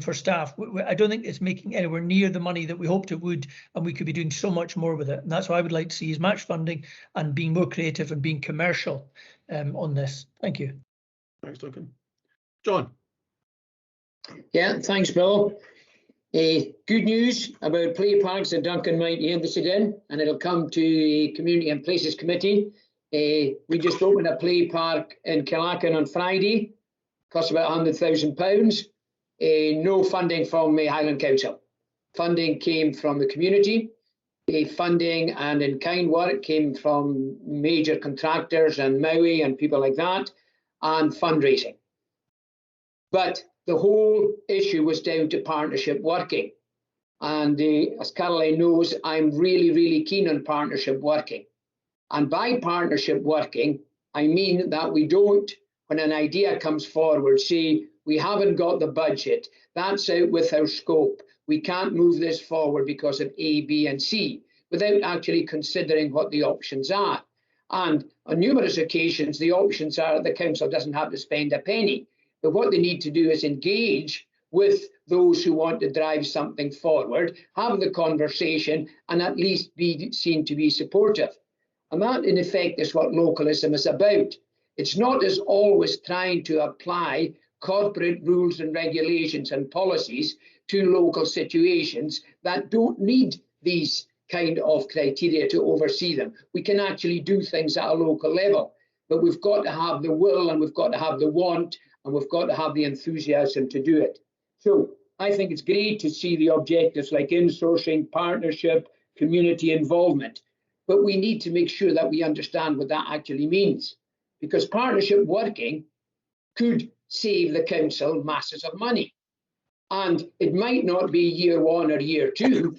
Speaker 13: for staff. I don't think it's making anywhere near the money that we hoped it would, and we could be doing so much more with it. And that's what I would like to see, is match funding and being more creative and being commercial on this. Thank you.
Speaker 1: Thanks, Duncan. John.
Speaker 14: Yeah, thanks, Bill. Good news about play parks that Duncan might hear this again, and it'll come to the Community and Places Committee. We just opened a play park in Killacan on Friday, cost about £100,000. No funding from Highland Council. Funding came from the community. Funding and in-kind work came from major contractors and Maui and people like that, and fundraising. But the whole issue was down to partnership working. And as Caroline knows, I'm really, really keen on partnership working. And by partnership working, I mean that we don't, when an idea comes forward, say, we haven't got the budget, that's out with our scope, we can't move this forward because of A, B, and C, without actually considering what the options are. And on numerous occasions, the options are the council doesn't have to spend a penny. But what they need to do is engage with those who want to drive something forward, have the conversation, and at least be seen to be supportive. And that, in effect, is what localism is about. It's not as always trying to apply corporate rules and regulations and policies to local situations that don't need these kind of criteria to oversee them. We can actually do things at a local level, but we've got to have the will, and we've got to have the want, and we've got to have the enthusiasm to do it. So I think it's great to see the objectives like insourcing, partnership, community involvement, but we need to make sure that we understand what that actually means, because partnership working could save the council masses of money. And it might not be year one or year two,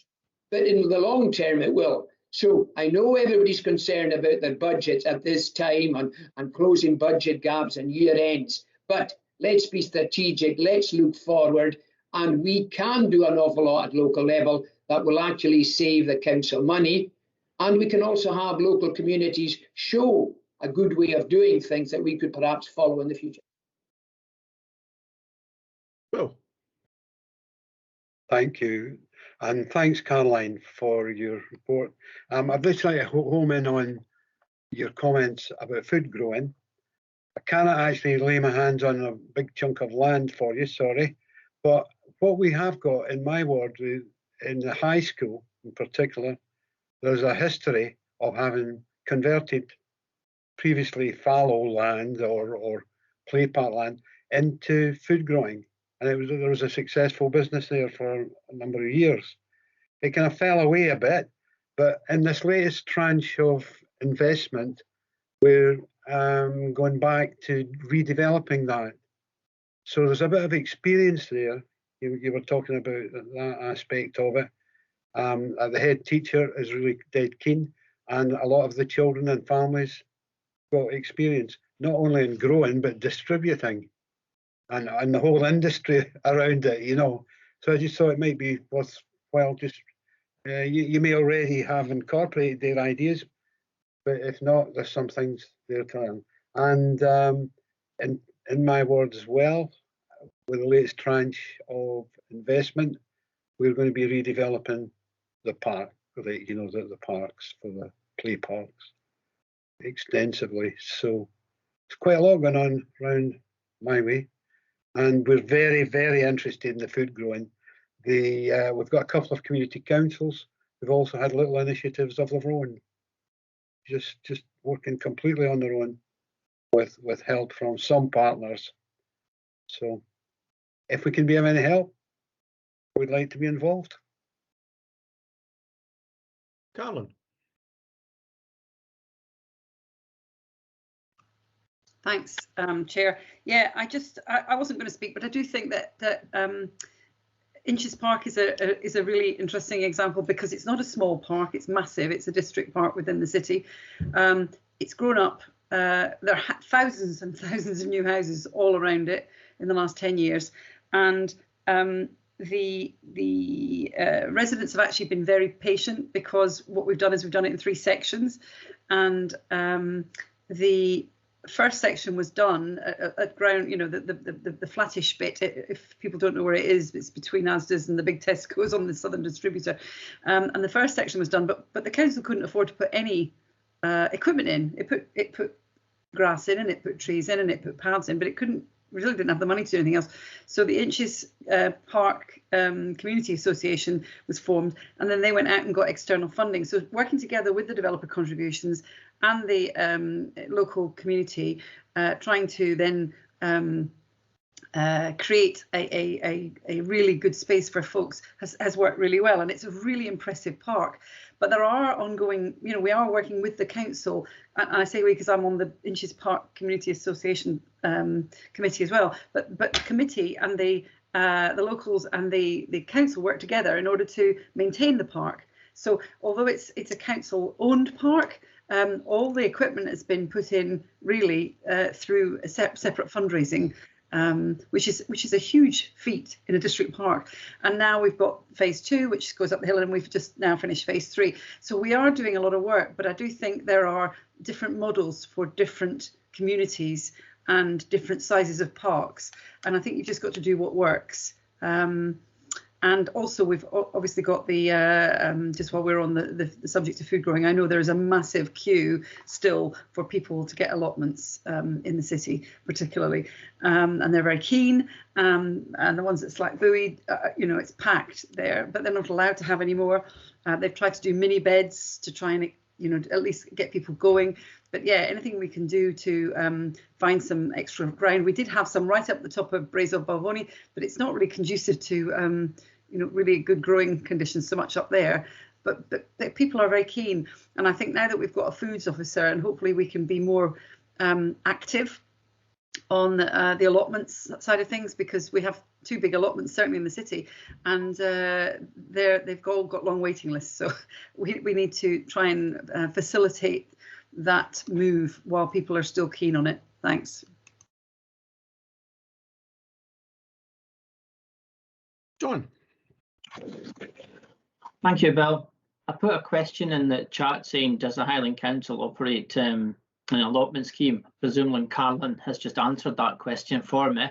Speaker 14: but in the long term it will. So I know everybody's concerned about their budgets at this time and closing budget gaps and year ends. But let's be strategic, let's look forward, and we can do an awful lot at local level that will actually save the council money. And we can also have local communities show a good way of doing things that we could perhaps follow in the future.
Speaker 1: Well,
Speaker 15: thank you. And thanks, Caroline, for your report. I'd just like to home in on your comments about food growing. I cannot actually lay my hands on a big chunk of land for you, sorry. But what we have got in my ward, in the high school in particular, there's a history of having converted previously fallow land or play park land into food growing. And there was a successful business there for a number of years. It kind of fell away a bit, but in this latest tranche of investment, we're going back to redeveloping that. So there's a bit of experience there. You were talking about that aspect of it. The head teacher is really dead keen, and a lot of the children and families got experience, not only in growing, but distributing and the whole industry around it, you know. So I just thought it might be worthwhile just, you may already have incorporated their ideas, but if not, there's some things there to learn. And in my ward as well, with the latest tranche of investment, we're going to be redeveloping the park, the parks for the play parks extensively. So it's quite a lot going on around my way. And we're very, very interested in the food growing. We've got a couple of community councils. We've also had little initiatives of their own, just working completely on their own with help from some partners. So if we can be of any help, we'd like to be involved.
Speaker 1: Carolyn.
Speaker 7: Thanks, Chair. Yeah, I wasn't going to speak, but I do think that Inches Park is a really interesting example because it's not a small park; it's massive. It's a district park within the city. It's grown up. There are thousands and thousands of new houses all around it in the last 10 years, and the residents have actually been very patient because what we've done is we've done it in 3 sections, and the first section was done at ground, the flattish bit. If people don't know where it is, it's between Asda's and the big Tesco's on the southern distributor. And the first section was done, but the council couldn't afford to put any equipment in. It put grass in, and it put trees in, and it put paths in, but it really didn't have the money to do anything else. So the Inches Park Community Association was formed, and then they went out and got external funding. So working together with the developer contributions and the local community, trying to then create a really good space for folks has worked really well, and it's a really impressive park. But there are ongoing, we are working with the council, and I say we because I'm on the Inches Park Community Association committee as well. But the committee and the locals and the council work together in order to maintain the park. So although it's a council-owned park, all the equipment has been put in really through a separate fundraising. Which is a huge feat in a district park. And now we've got phase 2, which goes up the hill, and we've just now finished phase 3. So we are doing a lot of work, but I do think there are different models for different communities and different sizes of parks. And I think you've just got to do what works. And also we've obviously got the, just while we're on the subject of food growing, I know there is a massive queue still for people to get allotments in the city, particularly. And they're very keen. And the ones at Slack Buoy, it's packed there, but they're not allowed to have any more. They've tried to do mini beds to try and, at least get people going. But yeah, anything we can do to find some extra ground. We did have some right up the top of Brazo Balvoni, but it's not really conducive to really good growing conditions so much up there, but people are very keen. And I think now that we've got a foods officer, and hopefully we can be more active on the allotments side of things, because we have 2 big allotments certainly in the city, and they've all got long waiting lists. So we need to try and facilitate that move while people are still keen on it. Thanks.
Speaker 1: John.
Speaker 12: Thank you, Bill. I put a question in the chat saying, does the Highland Council operate an allotment scheme? Presumably Carolyn has just answered that question for me.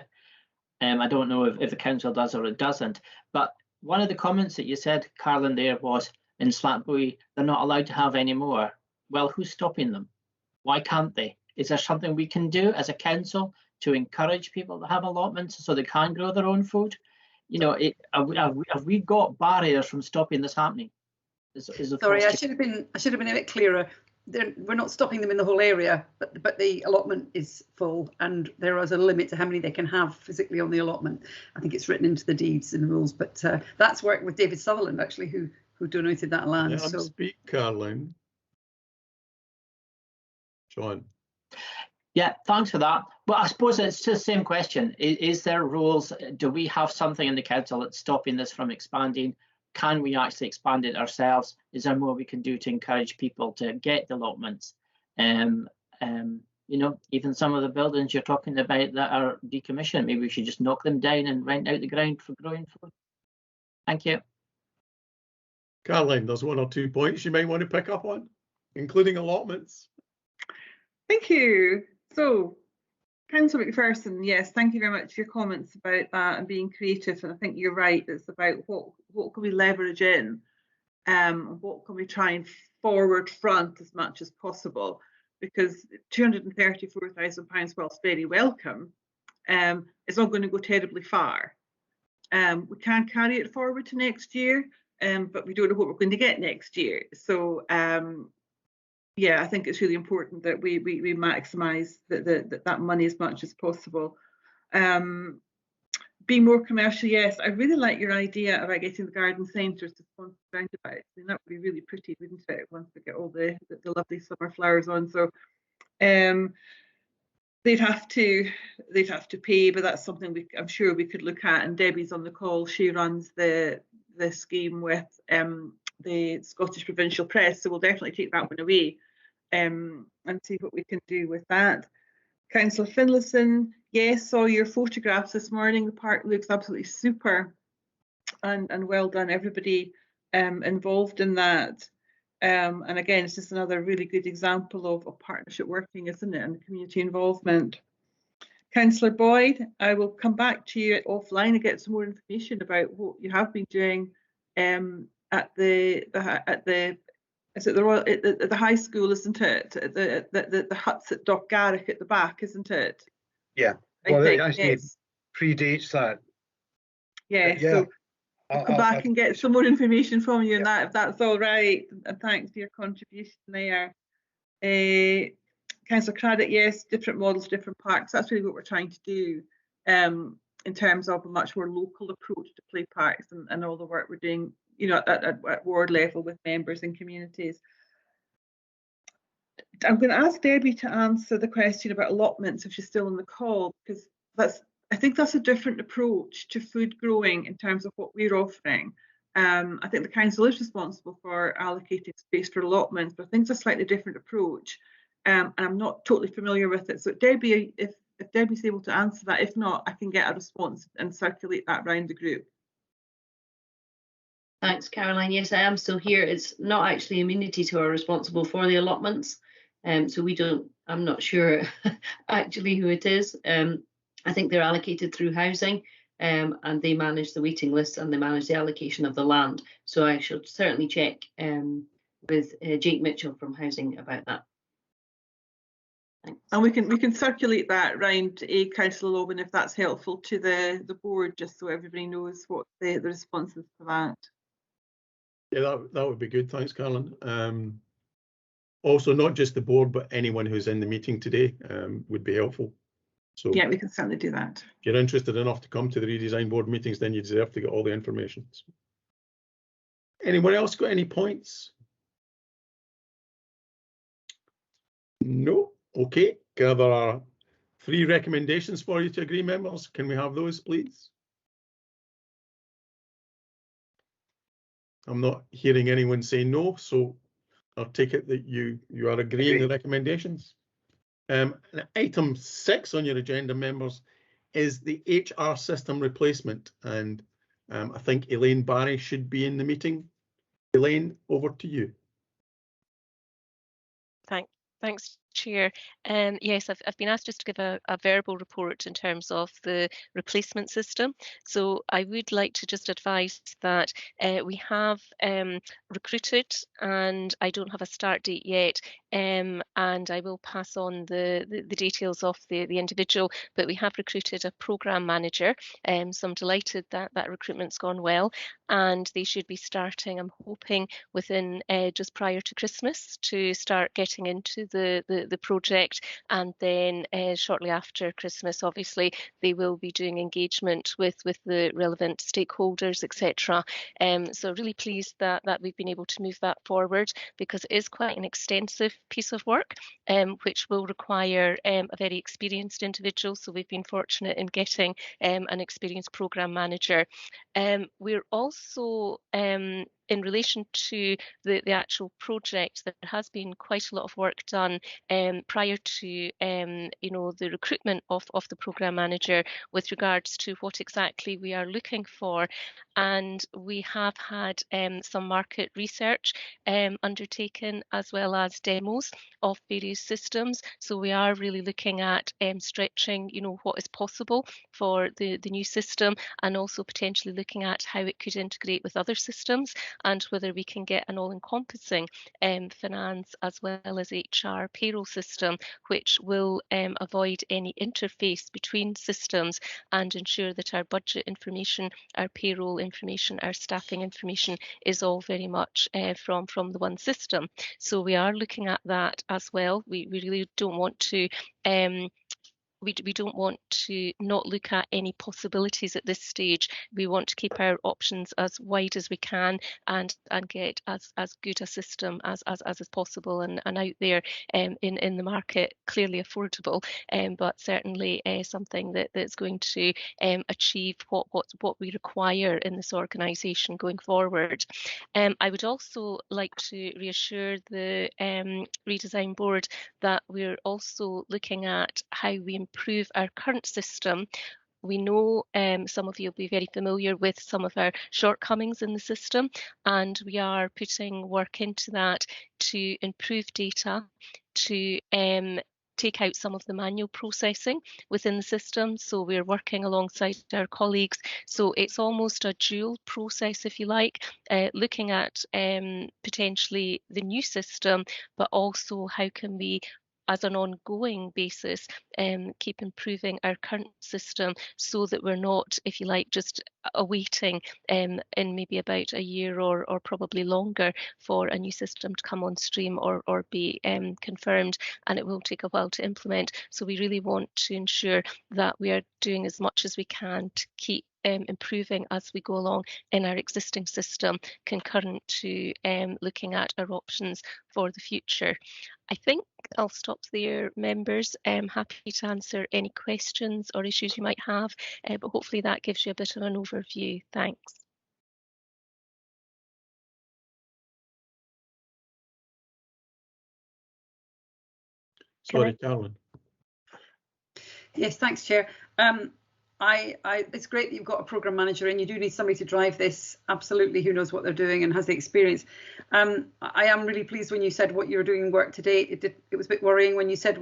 Speaker 12: I don't know if the council does or it doesn't, but one of the comments that you said, Carolyn, there was in Slackbuoy, they're not allowed to have any more. Well, who's stopping them? Why can't they? Is there something we can do as a council to encourage people to have allotments so they can grow their own food? You know, have we got barriers from stopping this happening?
Speaker 7: Sorry, I should have been a bit clearer. We're not stopping them in the whole area, but the allotment is full, and there is a limit to how many they can have physically on the allotment. I think it's written into the deeds and rules, but that's worked with David Sutherland actually, who donated that land.
Speaker 1: Let him speak, Caroline. John.
Speaker 12: Yeah, thanks for that. But I suppose it's just the same question. Is there rules? Do we have something in the council that's stopping this from expanding? Can we actually expand it ourselves? Is there more we can do to encourage people to get the allotments? You know, even some of the buildings you're talking about that are decommissioned, maybe we should just knock them down and rent out the ground for growing food. Thank you.
Speaker 1: Caroline, there's 1 or 2 points you might want to pick up on, including allotments.
Speaker 2: Thank you. So, Councillor McPherson, yes, thank you very much for your comments about that and being creative. And I think you're right. It's about what can we leverage in, what can we try and forward front as much as possible, because £234,000, whilst very welcome, is not going to go terribly far. We can carry it forward to next year, but we don't know what we're going to get next year. So yeah, I think it's really important that we maximise that money as much as possible. Be more commercial, yes. I really like your idea about getting the garden centres to sponsor roundabouts. I mean, that would be really pretty, wouldn't it? Once we get all the lovely summer flowers on. So they'd have to pay, but that's something I'm sure we could look at. And Debbie's on the call. She runs the scheme with the Scottish Provincial Press, so we'll definitely take that one away and see what we can do with that. Councillor Finlayson, yes, saw your photographs this morning. The park looks absolutely super, and well done everybody involved in that. And again, it's just another really good example of partnership working, isn't it, and community involvement. Councillor Boyd, I will come back to you offline and get some more information about what you have been doing at the high school, isn't it? The huts at Dockgarrick at the back, isn't it?
Speaker 15: Yeah. Well, it actually predates that.
Speaker 2: Yeah. So I'll come back and get some more information from you on that, if that's all right. And thanks for your contribution there. Councillor Craddock, yes, different models, different parks. That's really what we're trying to do in terms of a much more local approach to play parks and all the work we're doing, you know, at ward level with members and communities. I'm going to ask Debbie to answer the question about allotments if she's still on the call, because I think that's a different approach to food growing in terms of what we're offering. I think the council is responsible for allocating space for allotments, but I think it's a slightly different approach, and I'm not totally familiar with it. So Debbie, if Debbie's able to answer that, if not, I can get a response and circulate that around the group.
Speaker 16: Thanks, Caroline. Yes, I am still here. It's not actually Amenity who are responsible for the allotments. So we don't, I'm not sure actually who it is. I think they're allocated through housing, and they manage the waiting list and they manage the allocation of the land. So I should certainly check with Jake Mitchell from housing about that. Thanks.
Speaker 2: And we can circulate that round Councillor Loban if that's helpful to the board, just so everybody knows what the response is to that.
Speaker 1: Yeah, that would be good. Thanks, Caroline. Also, not just the board, but anyone who's in the meeting today would be helpful. So
Speaker 2: yeah, we can certainly do that.
Speaker 1: If you're interested enough to come to the redesign board meetings, then you deserve to get all the information. Anyone else got any points? No. Okay. There are 3 recommendations for you to agree, members. Can we have those, please? I'm not hearing anyone say no, so I'll take it that you are agreeing the recommendations. Item 6 on your agenda, members, is the HR system replacement, and I think Elaine Barry should be in the meeting. Elaine, over to you.
Speaker 17: Thanks, Chair. Yes, I've been asked just to give a verbal report in terms of the replacement system. So I would like to just advise that we have recruited, and I don't have a start date yet, and I will pass on the details of the individual, but we have recruited a programme manager, so I'm delighted that that recruitment's gone well, and they should be starting, I'm hoping, within just prior to Christmas to start getting into the project, and then shortly after Christmas, obviously, they will be doing engagement with the relevant stakeholders, etc. So really pleased that we've been able to move that forward, because it is quite an extensive piece of work, which will require a very experienced individual. So we've been fortunate in getting an experienced programme manager. We're also in relation to the actual project, there has been quite a lot of work done prior to the recruitment of the programme manager with regards to what exactly we are looking for, and we have had some market research undertaken, as well as demos of various systems. So we are really looking at stretching what is possible for the new system, and also potentially looking at how it could integrate with other systems, and whether we can get an all-encompassing finance as well as HR payroll system, which will avoid any interface between systems and ensure that our budget information, our payroll information, our staffing information is all very much from the one system. So we are looking at that as well. We really don't want to we don't want to not look at any possibilities at this stage. We want to keep our options as wide as we can, and get as good a system as is possible and out there in the market, clearly affordable, but certainly something that's going to achieve what we require in this organisation going forward. I would also like to reassure the Redesign Board that we're also looking at how we improve our current system. We know some of you will be very familiar with some of our shortcomings in the system, and we are putting work into that to improve data, to take out some of the manual processing within the system. So we're working alongside our colleagues. So it's almost a dual process, if you like, looking at potentially the new system, but also how can we, as an ongoing basis, keep improving our current system, so that we're not, if you like, just awaiting in maybe about a year or probably longer for a new system to come on stream or be confirmed, and it will take a while to implement. So we really want to ensure that we are doing as much as we can to keep improving as we go along in our existing system, concurrent to looking at our options for the future. I think I'll stop there, members. I'm happy to answer any questions or issues you might have, but hopefully that gives you a bit of an overview. Thanks.
Speaker 1: Sorry, Carolyn.
Speaker 7: Yes, thanks, Chair. It's great that you've got a programme manager, and you do need somebody to drive this, absolutely, who knows what they're doing and has the experience. I am really pleased when you said what you were doing work today. It was a bit worrying when you said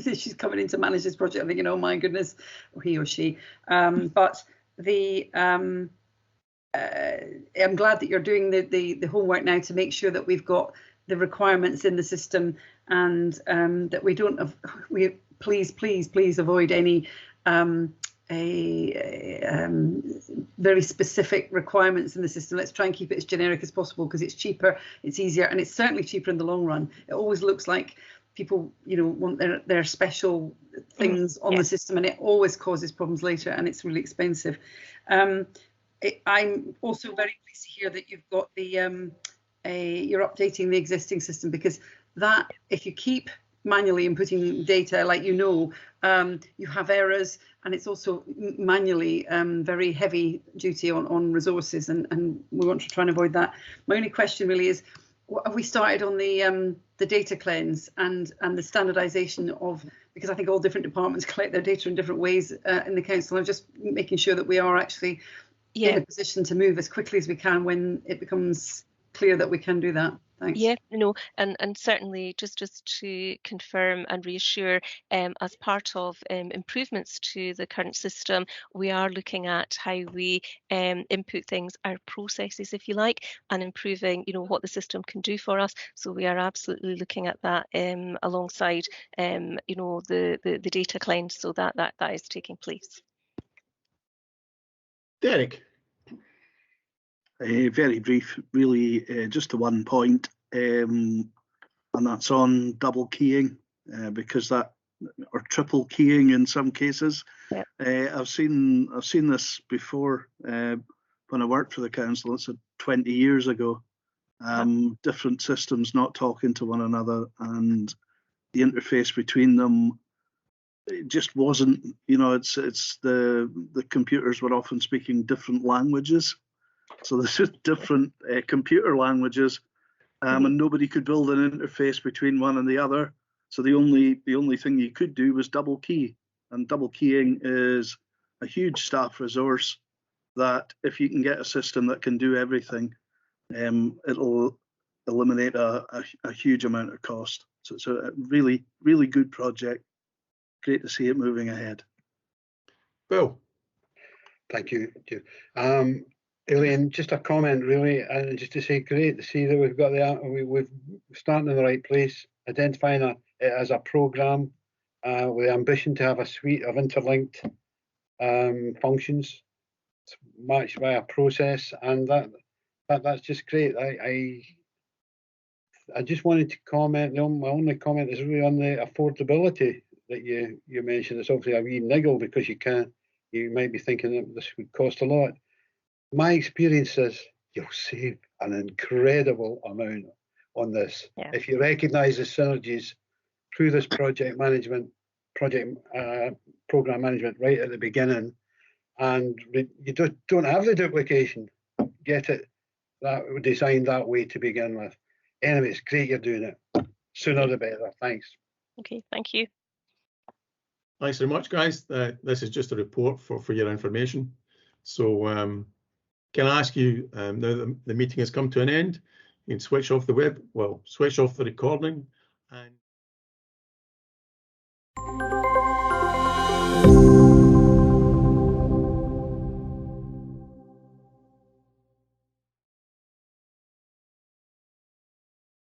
Speaker 7: she's coming in to manage this project. I'm thinking, oh my goodness, or he or she. But I'm glad that you're doing the homework now to make sure that we've got the requirements in the system, and that we don't have, please avoid any very specific requirements in the system. Let's try and keep it as generic as possible, because it's cheaper, it's easier, and it's certainly cheaper in the long run. It always looks like people, want their special things on the system, and it always causes problems later, and it's really expensive. I'm also very pleased to hear that you've got the you're updating the existing system, because that, if you keep manually inputting data, like you have errors, and it's also manually very heavy duty on resources, and we want to try and avoid that. My only question really is, have we started on the data cleanse and the standardisation of, because I think all different departments collect their data in different ways in the council. I'm just making sure that we are actually be in a position to move as quickly as we can when it becomes clear that we can do that. Thanks.
Speaker 17: Yeah, no, and certainly just to confirm and reassure, as part of improvements to the current system, we are looking at how we input things, our processes, if you like, and improving, what the system can do for us. So we are absolutely looking at that alongside, the data cleanse, so that is taking place.
Speaker 1: Derek.
Speaker 10: Very brief, really, just to one point, and that's on double keying, because that, or triple keying in some cases.
Speaker 17: Yep.
Speaker 10: I've seen this before when I worked for the council. It's 20 years ago. Different systems not talking to one another, and the interface between them, it just wasn't. It's the computers were often speaking different languages. So there's just different computer languages, and nobody could build an interface between one and the other. So the only thing you could do was double key, and double keying is a huge staff resource that if you can get a system that can do everything, it'll eliminate a huge amount of cost. So it's a really, really good project. Great to see it moving ahead.
Speaker 1: Bill.
Speaker 15: Thank you. Elaine, just a comment really, and just to say, great to see that we've got we're starting in the right place, identifying it as a programme with the ambition to have a suite of interlinked functions matched by a process, and that's just great. I just wanted to comment. My only comment is really on the affordability that you mentioned. It's obviously a wee niggle because you might be thinking that this would cost a lot. My experience is you'll save an incredible amount on this if you recognise the synergies through this program management right at the beginning, and you don't have the duplication. Get it designed that way to begin with. Anyway, it's great you're doing it. Sooner the better. Thanks.
Speaker 17: Okay, thank you.
Speaker 1: Thanks very much, guys. This is just a report for your information. So can I ask you, now the meeting has come to an end, you can switch off the switch off the recording and